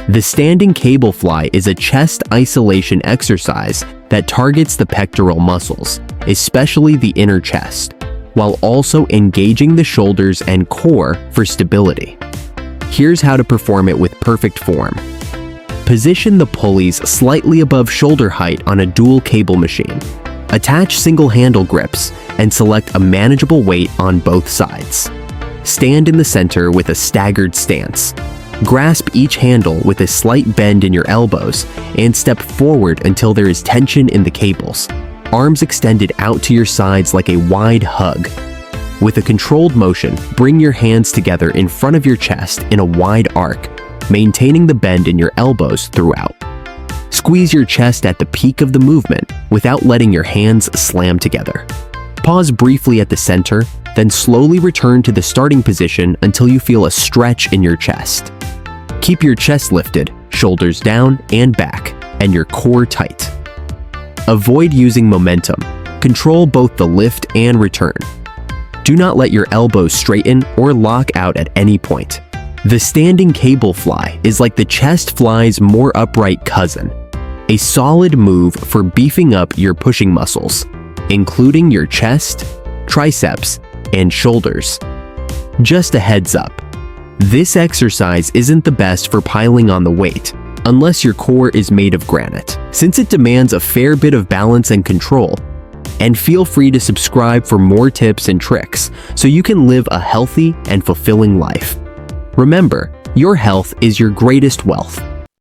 The standing cable fly is a chest isolation exercise that targets the pectoral muscles, especially the inner chest, while also engaging the shoulders and core for stability. Here's how to perform it with perfect form. Position the pulleys slightly above shoulder height on a dual cable machine. Attach single handle grips and select a manageable weight on both sides. Stand in the center with a staggered stance. Grasp each handle with a slight bend in your elbows and step forward until there is tension in the cables. Arms extended out to your sides like a wide hug. With a controlled motion, bring your hands together in front of your chest in a wide arc, maintaining the bend in your elbows throughout. Squeeze your chest at the peak of the movement without letting your hands slam together. Pause briefly at the center, then slowly return to the starting position until you feel a stretch in your chest. Keep your chest lifted, shoulders down and back, and your core tight. Avoid using momentum. Control both the lift and return. Do not let your elbows straighten or lock out at any point. The standing cable fly is like the chest fly's more upright cousin, a solid move for beefing up your pushing muscles, including your chest, triceps, and shoulders. Just a heads up, this exercise isn't the best for piling on the weight, unless your core is made of granite, since it demands a fair bit of balance and control. And feel free to subscribe for more tips and tricks so you can live a healthy and fulfilling life. Remember, your health is your greatest wealth.